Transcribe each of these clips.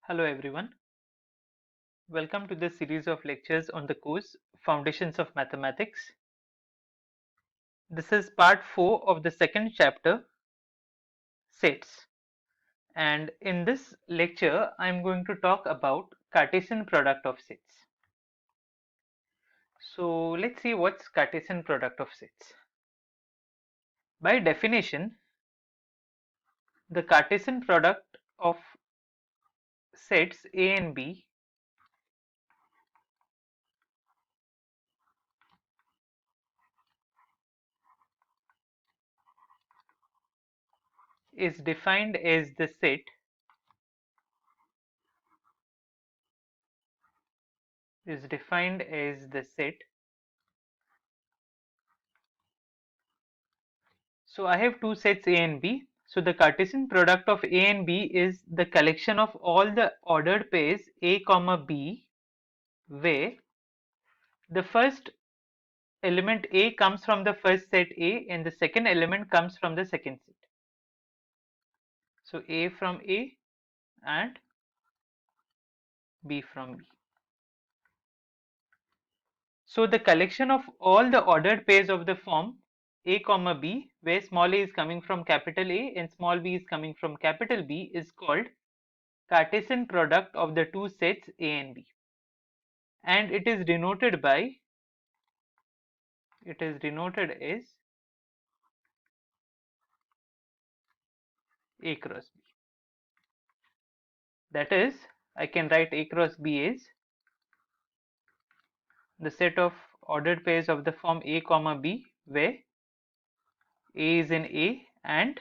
Hello everyone, welcome to this series of lectures on the course Foundations of Mathematics. This is part 4 of the second chapter, Sets, and in this lecture I am going to talk about Cartesian product of sets. So let's see what's Cartesian product of sets. By definition, the Cartesian product of sets A and B is defined as the set So I have two sets A and B. So the Cartesian product of A and B is the collection of all the ordered pairs A comma B, where the first element A comes from the first set A and the second element comes from the second set. So A from A and B from B. So the collection of all the ordered pairs of the form A comma B, where small a is coming from capital A and small b is coming from capital B, is called Cartesian product of the two sets A and B, and it is denoted as A cross B. That is, I can write A cross B as the set of ordered pairs of the form A comma B, where A is in A and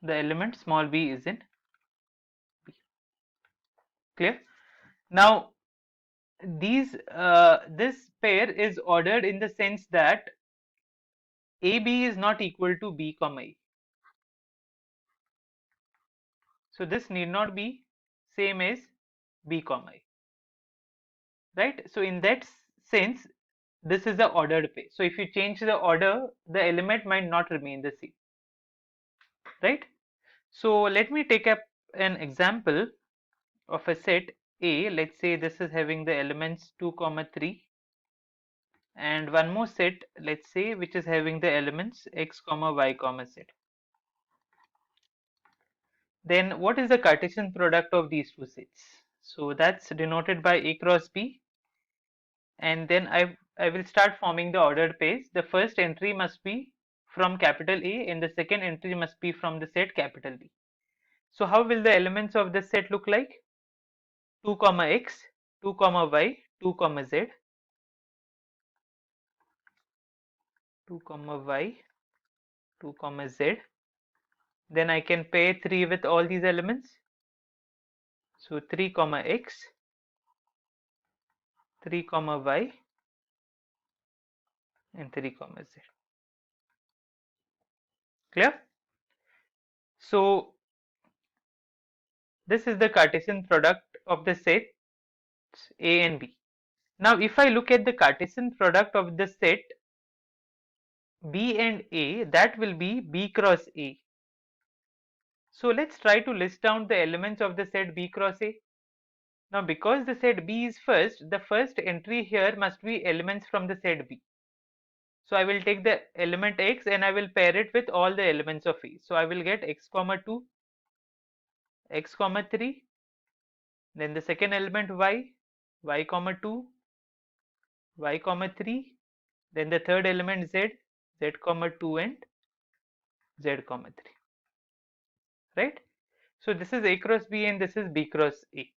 the element small b is in B. Clear? Now this pair is ordered in the sense that AB is not equal to B comma A. So this need not be same as B comma A, right? So in that sense, this is the ordered pair. So if you change the order, the element might not remain the same, right? So let me take up an example of a set A. Let's say this is having the elements 2 comma 3, and one more set, let's say, which is having the elements x comma y comma z. Then what is the Cartesian product of these two sets? So that's denoted by A cross B, and then I will start forming the ordered pairs. The first entry must be from capital A and the second entry must be from the set capital B. So how will the elements of this set look like? 2 comma x, 2 comma y, 2 comma z, 2 comma y, 2 comma z. Then I can pair 3 with all these elements. So 3 comma x, 3 comma y, and 3 comma z. Clear? So this is the Cartesian product of the sets A and B. Now if I look at the Cartesian product of the set B and A, that will be B cross A. So let's try to list down the elements of the set B cross A. Now because the set B is first, the first entry here must be elements from the set B. So I will take the element x and I will pair it with all the elements of A. So I will get x comma 2, x comma 3, then the second element y, y comma 2, y comma 3, then the third element z, z comma 2 and z comma 3, right? So this is A cross B and this is B cross A.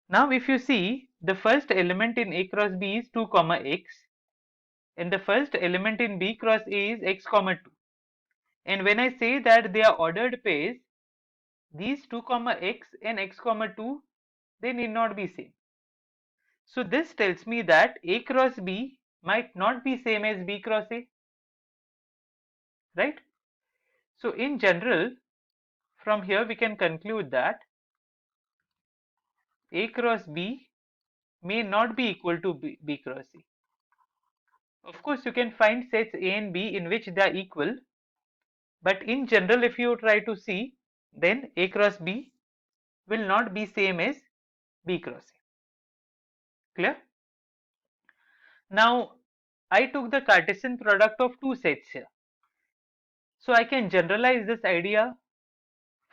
Now if you see, the first element in A cross B is 2 comma x and the first element in B cross A is x comma 2, and when I say that they are ordered pairs, these 2 comma x and x comma 2, they need not be same. So this tells me that A cross B might not be same as B cross A, right? So in general, from here we can conclude that A cross B may not be equal to B cross A. Of course, you can find sets A and B in which they are equal, but in general if you try to see, then A cross B will not be same as B cross A. Clear? Now I took the Cartesian product of two sets here. So I can generalize this idea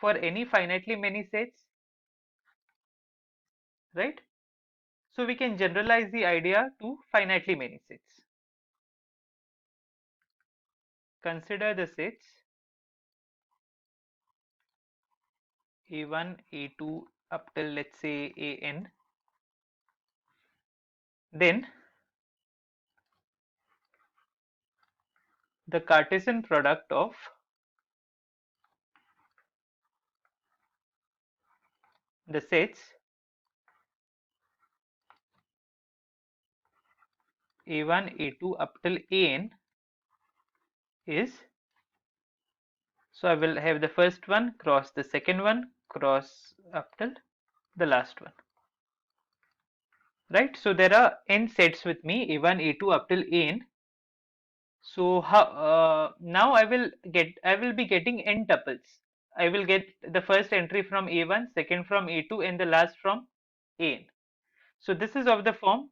for any finitely many sets, right? So we can generalize the idea to finitely many sets. Consider the sets A1, A2 up till let's say AN. Then the Cartesian product of the sets A1, A2 up till AN is, so I will have the first one cross the second one cross up till the last one, right? So there are n sets with me A1, A2 up till AN. So how now I will be getting n tuples. I will get the first entry from A1, second from A2, and the last from AN. So this is of the form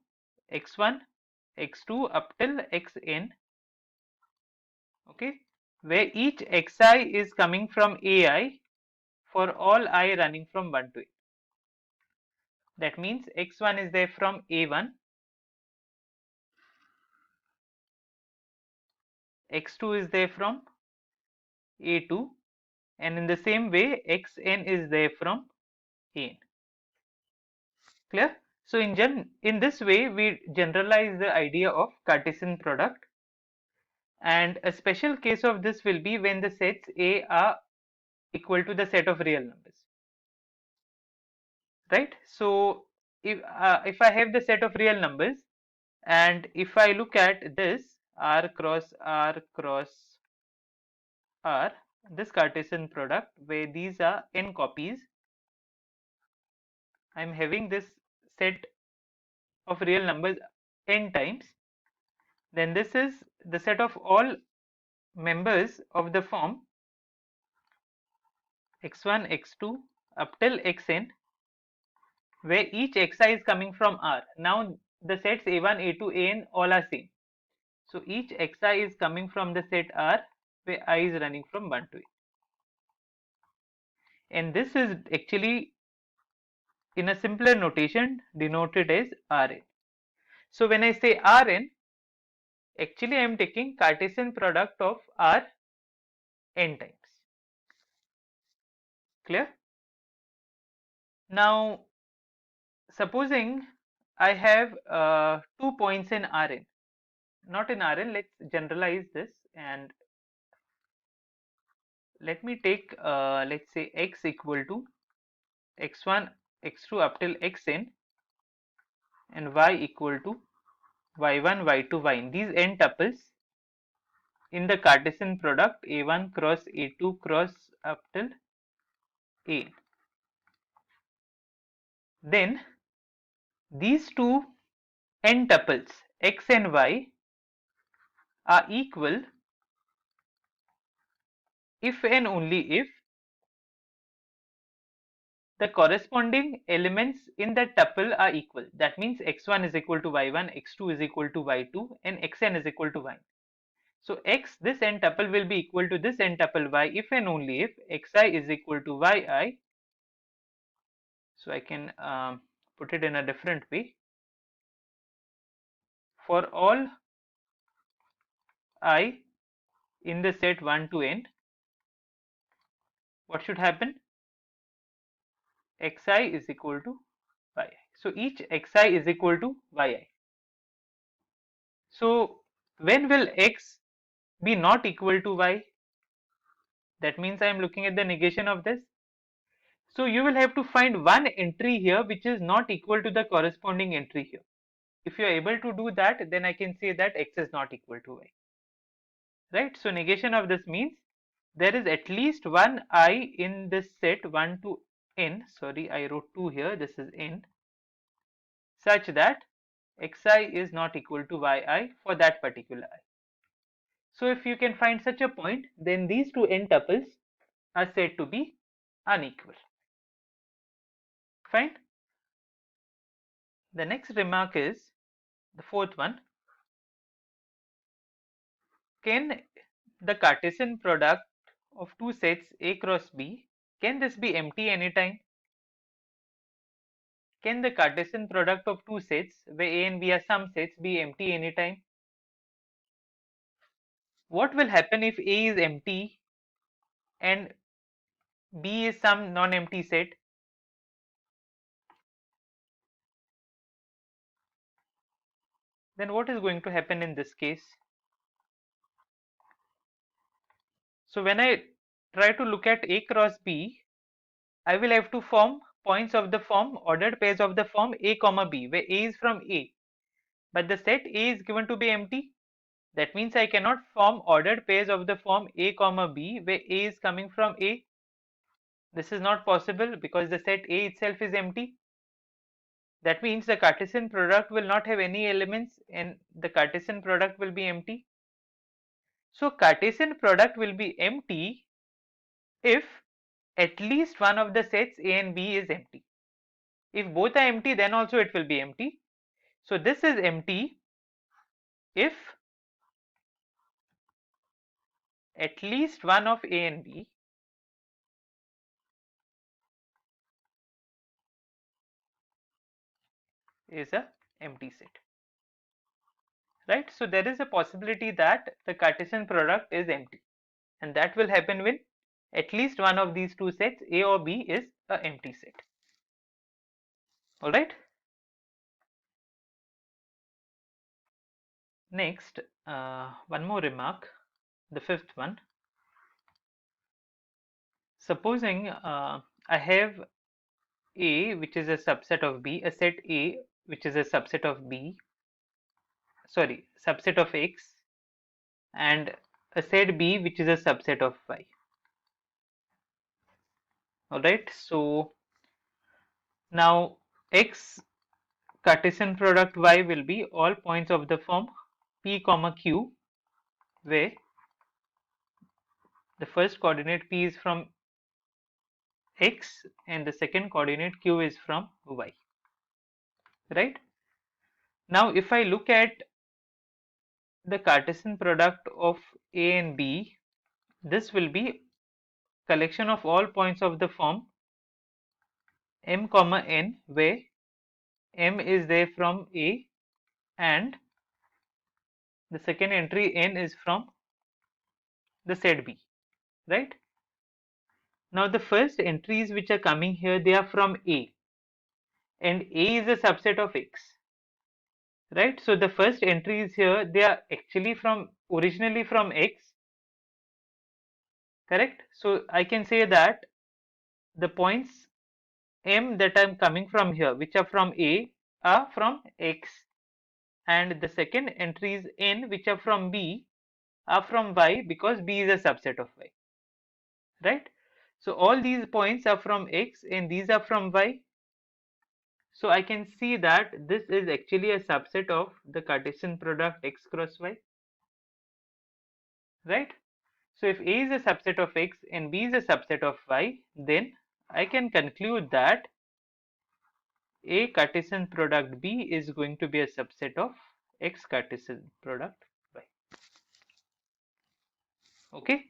x1, x2 up till xn, okay, where each xi is coming from AI for all I running from 1 to n. That means x1 is there from A1, x2 is there from A2, and in the same way xn is there from AN. Clear? So in this way we generalize the idea of Cartesian product, and a special case of this will be when the sets A are equal to the set of real numbers, right? So if I have the set of real numbers, and if I look at this R cross R cross R, this Cartesian product where these are n copies, I am having this set of real numbers n times, then this is the set of all members of the form x1, x2 up till xn, where each xi is coming from R. Now the sets A1, A2, AN all are same. So each xi is coming from the set R where I is running from 1 to n. And this is actually in a simpler notation denoted as Rn. So when I say Rn, actually I am taking Cartesian product of R n times. Clear? Now supposing I have 2 points in Rn, not in Rn, let's generalize this, and let me take let's say x equal to x1, x2 up till xn, and y equal to y1, y2, yn. These n tuples in the Cartesian product A1 cross A2 cross up till A. Then these two n tuples x and y are equal if and only if the corresponding elements in the tuple are equal. That means x1 is equal to y1, x2 is equal to y2, and xn is equal to y. So x, this n tuple will be equal to this n tuple y if and only if xi is equal to yi. So I can put it in a different way. For all I in the set 1 to n, what should happen? Xi is equal to yi. So each xi is equal to yi. So when will x be not equal to y? That means I am looking at the negation of this. So you will have to find one entry here which is not equal to the corresponding entry here. If you are able to do that, then I can say that x is not equal to y. Right? So negation of this means there is at least one I in this set 1 to n. Sorry, I wrote 2 here. This is n, such that xi is not equal to yi for that particular I. So if you can find such a point, then these two n tuples are said to be unequal. Fine. The next remark is the fourth one. Can the Cartesian product of two sets A cross B, can this be empty anytime? Can the Cartesian product of two sets where A and B are some sets be empty anytime? What will happen if A is empty and B is some non-empty set? Then what is going to happen in this case? So when I try to look at A cross B, I will have to form points of the form, ordered pairs of the form A comma B, where A is from A, but the set A is given to be empty. That means I cannot form ordered pairs of the form A comma B where A is coming from A. This is not possible because the set A itself is empty. That means the Cartesian product will not have any elements and the Cartesian product will be empty. So Cartesian product will be empty if at least one of the sets A and B is empty. If both are empty, then also it will be empty. So this is empty if at least one of A and B is a empty set. Right? So there is a possibility that the Cartesian product is empty, and that will happen when at least one of these two sets A or B is a empty set. All right. Next, one more remark, the fifth one. Supposing I have A which is a subset of B, a set A which is a subset of B, sorry, subset of X, and a set B which is a subset of Y. All right. So now X Cartesian product Y will be all points of the form P comma Q, where the first coordinate P is from X and the second coordinate Q is from Y. Right? Now if I look at the Cartesian product of A and B, this will be collection of all points of the form M comma N, where M is there from A and the second entry N is from the set B. Right? Now the first entries which are coming here, they are from A, and A is a subset of X, right? So the first entries here, they are actually from originally from X, correct? So I can say that the points M that I'm coming from here, which are from A, are from X, and the second entries N which are from B are from Y, because B is a subset of Y, right? So all these points are from X and these are from Y. So I can see that this is actually a subset of the Cartesian product X cross Y, right? So if A is a subset of X and B is a subset of Y, then I can conclude that A Cartesian product B is going to be a subset of X Cartesian product Y. Okay.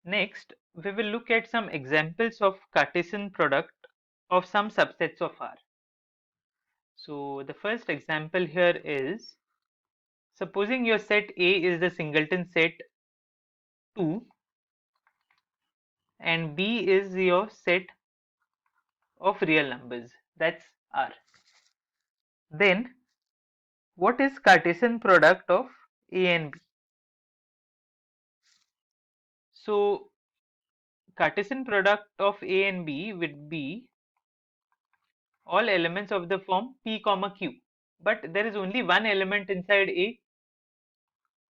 Next, we will look at some examples of Cartesian product of some subsets of R. So the first example here is, supposing your set A is the singleton set 2 and B is your set of real numbers, that's R. Then what is Cartesian product of A and B? So Cartesian product of A and B would be all elements of the form P comma Q, but there is only one element inside A,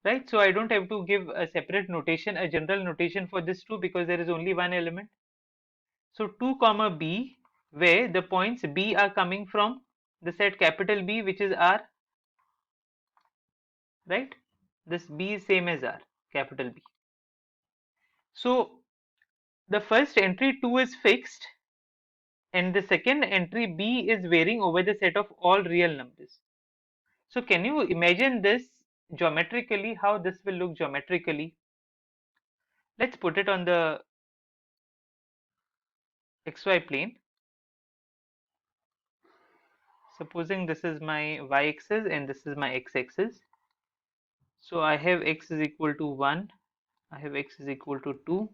right? So I don't have to give a separate notation, a general notation for this 2, because there is only one element. So 2 comma B, where the points B are coming from the set capital B, which is R, right? This B is same as R, capital B. So the first entry 2 is fixed and the second entry B is varying over the set of all real numbers. So can you imagine this geometrically, how this will look geometrically? Let's put it on the xy plane. Supposing this is my y-axis and this is my x-axis. So I have x is equal to 1, I have x is equal to 2,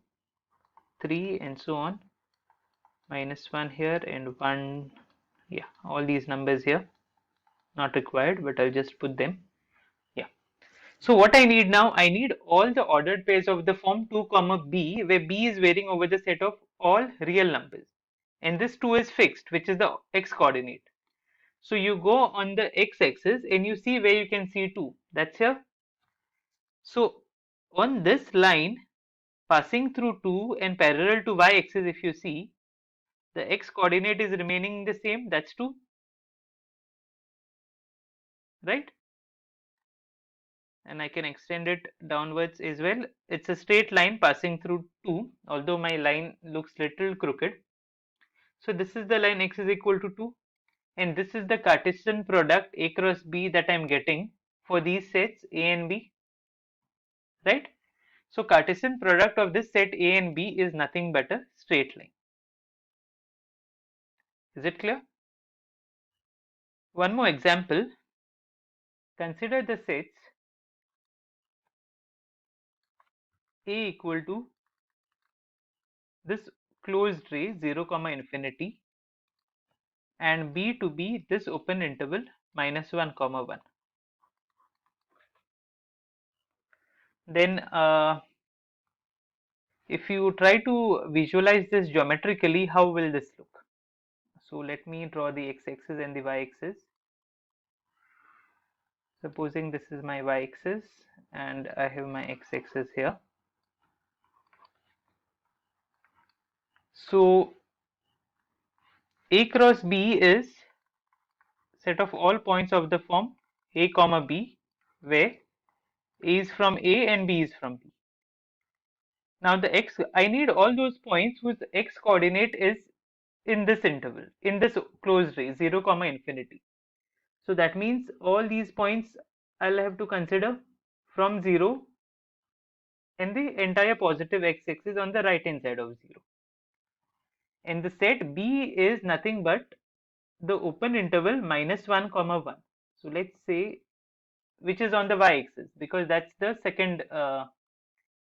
3 and so on, minus 1 here and 1, yeah, all these numbers here, not required, but I'll just put them, yeah. So what I need now, I need all the ordered pairs of the form 2 comma b, where b is varying over the set of all real numbers, and this 2 is fixed, which is the x coordinate. So you go on the x-axis and you see where you can see 2, that's here. So on this line passing through 2 and parallel to y-axis, if you see, the x coordinate is remaining the same, that's 2, right? And I can extend it downwards as well. It's a straight line passing through 2, although my line looks little crooked. So this is the line x is equal to 2, and this is the Cartesian product A cross B that I'm getting for these sets A and B, right? So Cartesian product of this set A and B is nothing but a straight line. Is it clear? One more example. Consider the sets A equal to this closed ray 0 comma infinity and B to be this open interval minus 1 comma 1. Then if you try to visualize this geometrically, how will this look? So let me draw the x-axis and the y-axis. Supposing this is my y-axis and I have my x-axis here. So A cross B is set of all points of the form A comma B, where A is from A and B is from B. Now the x, I need all those points whose x coordinate is in this interval, in this closed ray 0 comma infinity. So that means all these points I'll have to consider from 0 and the entire positive x-axis on the right hand side of 0. And the set B is nothing but the open interval minus 1 comma 1. So let's say, which is on the y-axis, because that's the second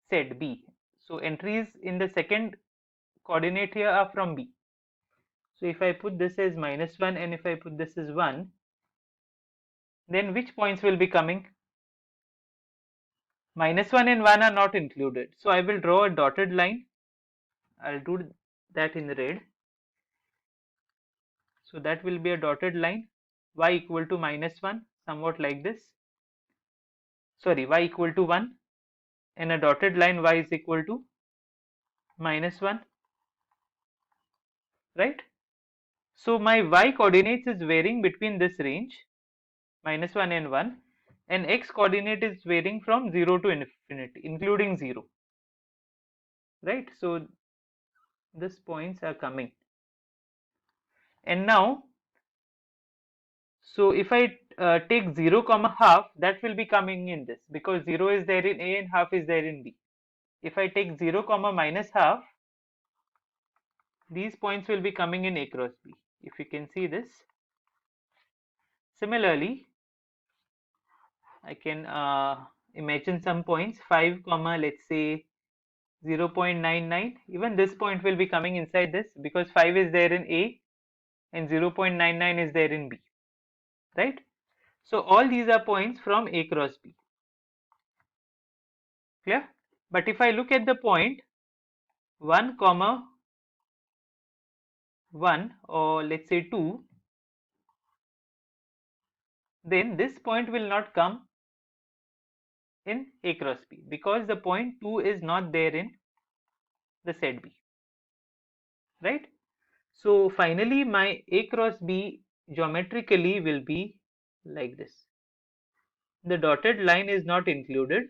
set B. So entries in the second coordinate here are from B. So if I put this as minus 1 and if I put this as 1, then which points will be coming? Minus 1 and 1 are not included. So I will draw a dotted line. I'll do that in red. So that will be a dotted line, y equal to minus 1, somewhat like this. Sorry, y equal to 1, and a dotted line y is equal to minus 1, right? So my y coordinates is varying between this range, minus 1 and 1, and x coordinate is varying from 0 to infinity, including 0, right? So these points are coming. And now, so if I take 0 comma half, that will be coming in this, because 0 is there in A and half is there in B. If I take 0 comma minus half, these points will be coming in A cross B, if you can see this. Similarly, I can imagine some points 5 comma, let's say 0.99. Even this point will be coming inside this, because 5 is there in A and 0.99 is there in B, right? So all these are points from A cross B. Clear? But if I look at the point 1 comma 1, or let's say 2, then this point will not come in A cross B, because the point 2 is not there in the set B, right? So finally my A cross B geometrically will be like this. The dotted line is not included.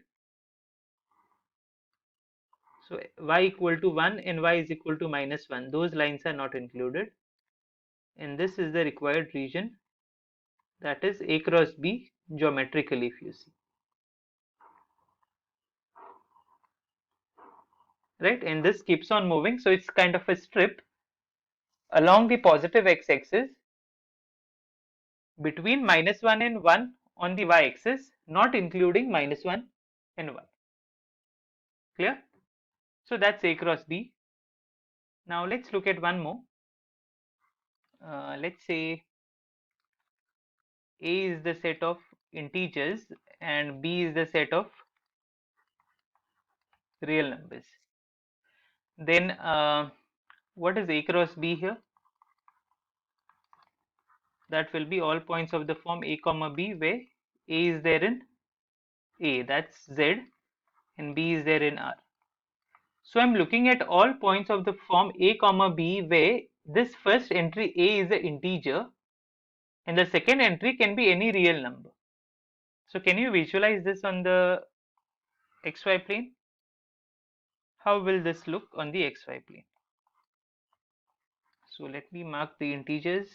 So y equal to 1 and y is equal to minus 1, those lines are not included. and this is the required region, that is A cross B geometrically, if you see, right? And this keeps on moving, so it's kind of a strip along the positive x-axis between -1 and 1 on the y-axis, not including -1 and 1. Clear? So that's A cross B. Now let's look at one more. Let's say A is the set of integers and B is the set of real numbers. Then what is A cross B here? That will be all points of the form A comma B where A is there in A, that's Z, and B is there in R. So I'm looking at all points of the form A comma B where this first entry A is an integer and the second entry can be any real number. So can you visualize this on the xy plane? How will this look on the xy plane? So let me mark the integers,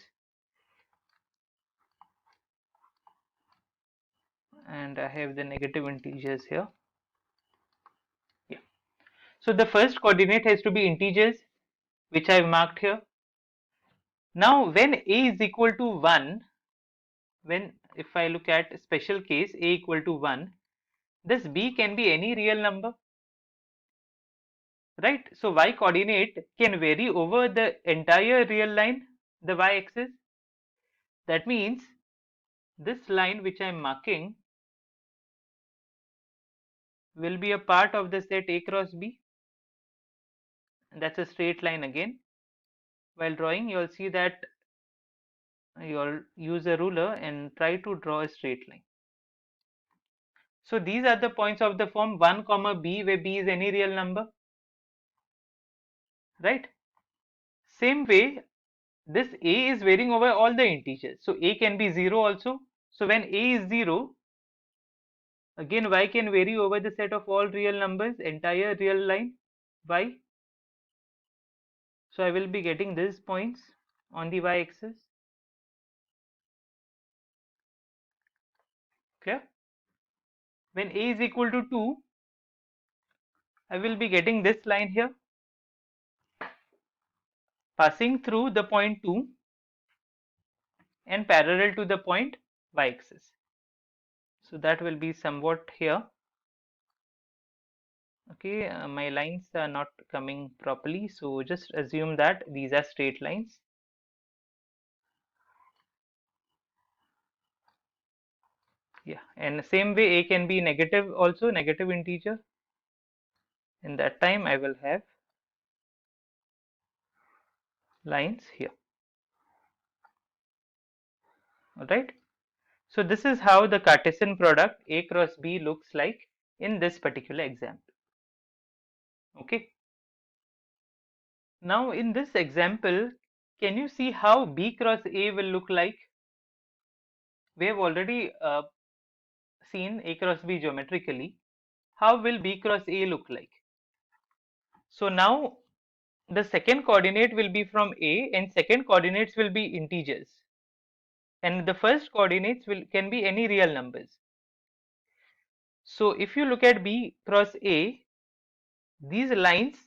and I have the negative integers here. Yeah. So the first coordinate has to be integers, which I've marked here. Now when A is equal to 1, when if I look at special case A equal to 1, this B can be any real number, right? So y coordinate can vary over the entire real line, the y axis. That means this line which I am marking will be a part of the set A cross B, and that's a straight line again. While drawing, you'll see that you'll use a ruler and try to draw a straight line. So these are the points of the form 1 comma B where B is any real number, right? Same way, this A is varying over all the integers. So A can be 0 also. So when A is 0, again Y can vary over the set of all real numbers, entire real line Y. So I will be getting these points on the Y axis. Clear? When A is equal to 2, I will be getting this line here passing through the point 2 and parallel to the point Y axis. So that will be somewhat here. Okay, my lines are not coming properly, so just assume that these are straight lines. Yeah, and same way A can be negative also, negative integer. In that time I will have lines here. Alright. So this is how the Cartesian product A cross B looks like in this particular example. Okay. Now in this example, can you see how B cross A will look like? We have already seen A cross B geometrically. How will B cross A look like? So now the second coordinate will be from A and second coordinates will be integers. And the first coordinates can be any real numbers. So if you look at B cross A, these lines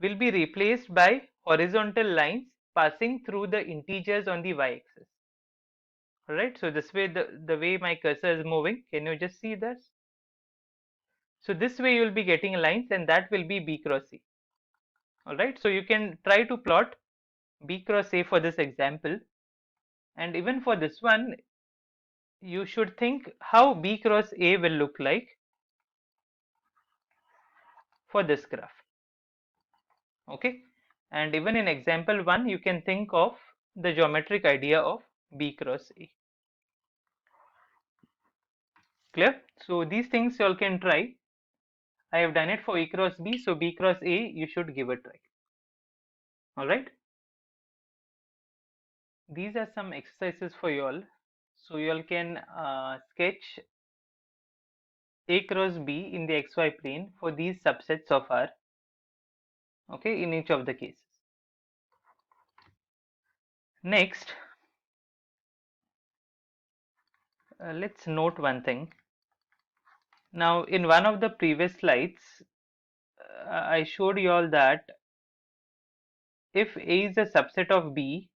will be replaced by horizontal lines passing through the integers on the y-axis. Alright, so this way the way my cursor is moving, can you just see this? So this way you will be getting lines and that will be B cross A. Alright, so you can try to plot B cross A for this example, and even for this one you should think how B cross A will look like for this graph. Okay, and even in example 1 you can think of the geometric idea of B cross A. Clear? So these things you all can try. I have done it for A cross B, so B cross A you should give a try. Alright, these are some exercises for you all, so you all can sketch A cross B in the xy plane for these subsets of R, okay, in each of the cases. Next, let's note one thing. Now, in one of the previous slides, I showed you all that if A is a subset of B,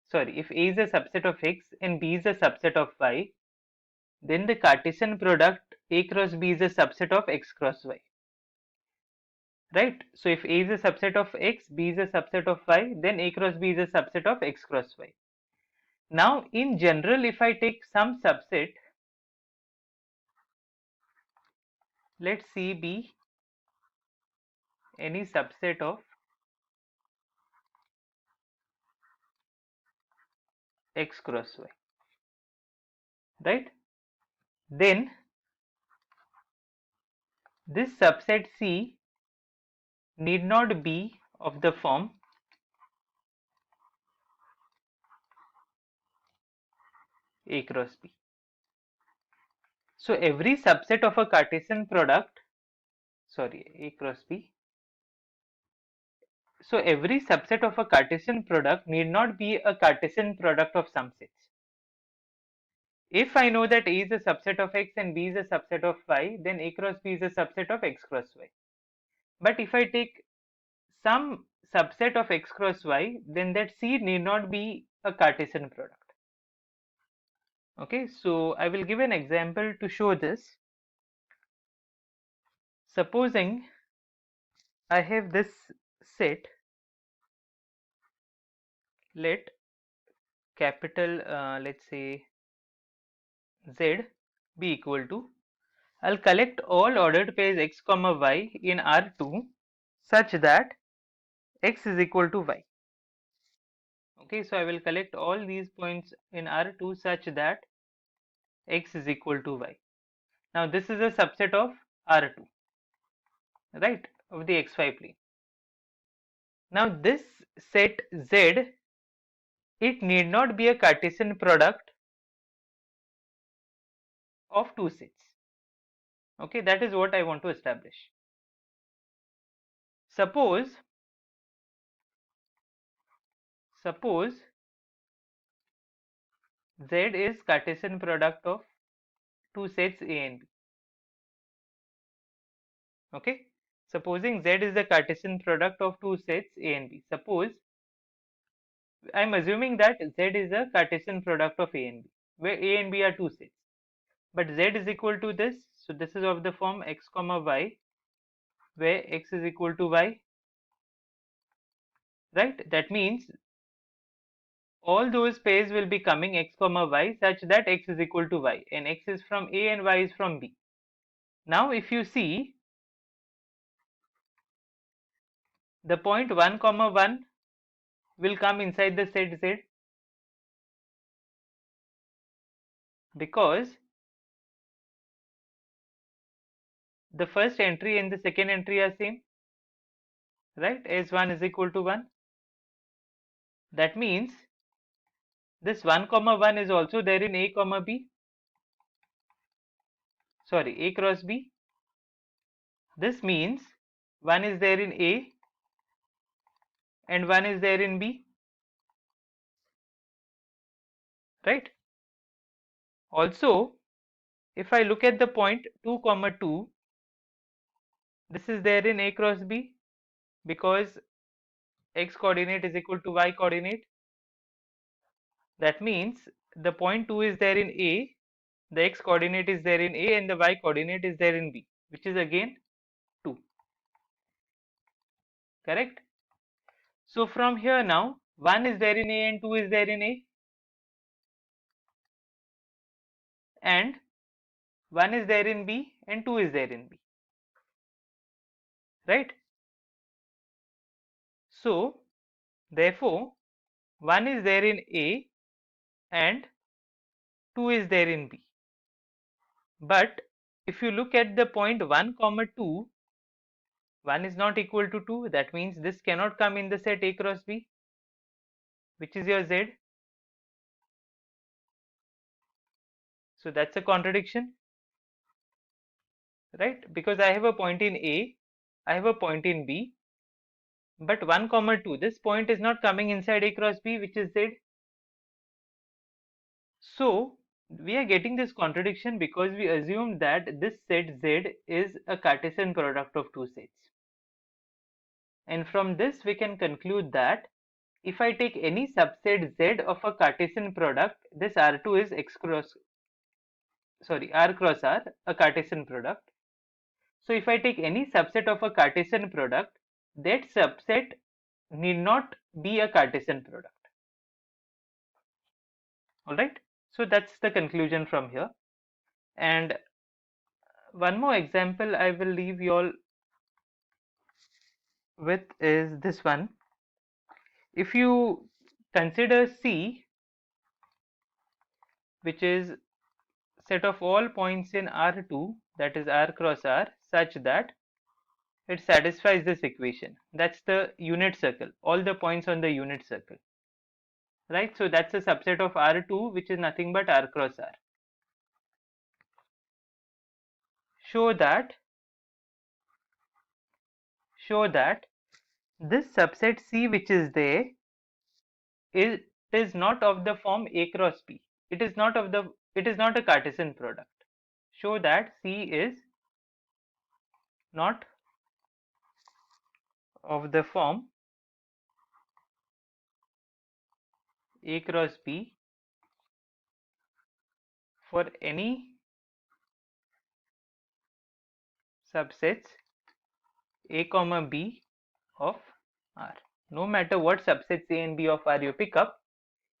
sorry, if A is a subset of X and B is a subset of Y, then the Cartesian product A cross B is a subset of X cross Y. Right? So if A is a subset of X, B is a subset of Y, then A cross B is a subset of X cross Y. Now, in general, if I take some subset, let C be any subset of X cross Y, right? Then this subset C need not be of the form A cross B. So every subset of a Cartesian product, sorry, A cross B. So every subset of a Cartesian product need not be a Cartesian product of some sets. If I know that A is a subset of X and B is a subset of Y, then A cross B is a subset of X cross Y. But if I take some subset of X cross Y, then that C need not be a Cartesian product. Okay, so I will give an example to show this. Supposing I have this set, let capital, let's say Z be equal to, I'll collect all ordered pairs X comma Y in R2 such that X is equal to Y. Okay, so I will collect all these points in R2 such that X is equal to Y. Now this is a subset of R2, right, of the XY plane. Now this set Z, it need not be a Cartesian product of two sets. Okay, that is what I want to establish. Suppose Z is Cartesian product of two sets A and B. Okay, supposing Z is the Cartesian product of two sets A and B. Suppose I'm assuming that Z is a Cartesian product of A and B, where A and B are two sets. But Z is equal to this, so this is of the form X comma Y, where X is equal to Y, right? That means all those pairs will be coming X comma Y such that X is equal to Y, and X is from A and Y is from B. Now if you see, the point 1 comma 1 will come inside the set Z, because the first entry and the second entry are same, right, as 1 is equal to 1. That means this 1 comma 1 is also there in A comma B, sorry, A cross B. This means 1 is there in A and 1 is there in B, right? Also, if I look at the point 2 comma 2, this is there in A cross B because X coordinate is equal to Y coordinate. That means the point 2 is there in A, the X coordinate is there in A, and the Y coordinate is there in B, which is again 2. Correct? So from here now, 1 is there in A and 2 is there in A, and 1 is there in B and 2 is there in B, right? So therefore 1 is there in A and 2 is there in B. But if you look at the point 1 comma 2, 1 is not equal to 2, that means this cannot come in the set A cross B, which is your Z. So that's a contradiction, right? Because I have a point in A, I have a point in B, but 1 comma 2, this point is not coming inside A cross B, which is Z. So we are getting this contradiction because we assume that this set Z is a Cartesian product of two sets. And from this we can conclude that if I take any subset Z of a Cartesian product, this R2 is R cross R, a Cartesian product. So if I take any subset of a Cartesian product, that subset need not be a Cartesian product. Alright, so that's the conclusion from here. And one more example I will leave you all with is this one. If you consider C, which is set of all points in R2, that is R cross R, such that it satisfies this equation. That's the unit circle, all the points on the unit circle. Right, so that's a subset of R2, which is nothing but R cross R. Show that this subset C which is there is not of the form A cross B. It is not a Cartesian product. Show that C is not of the form A cross B for any subsets A comma B of R. No matter what subsets A and B of R you pick up,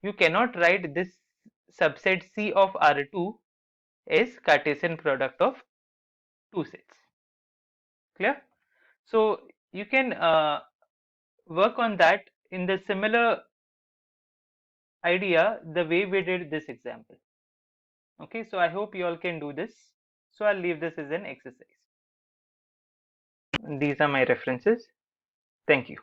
you cannot write this subset C of R2 as Cartesian product of two sets. Clear? So you can work on that in the similar idea the way we did this example. Okay, so I hope you all can do this. So I'll leave this as an exercise. These are my references. Thank you.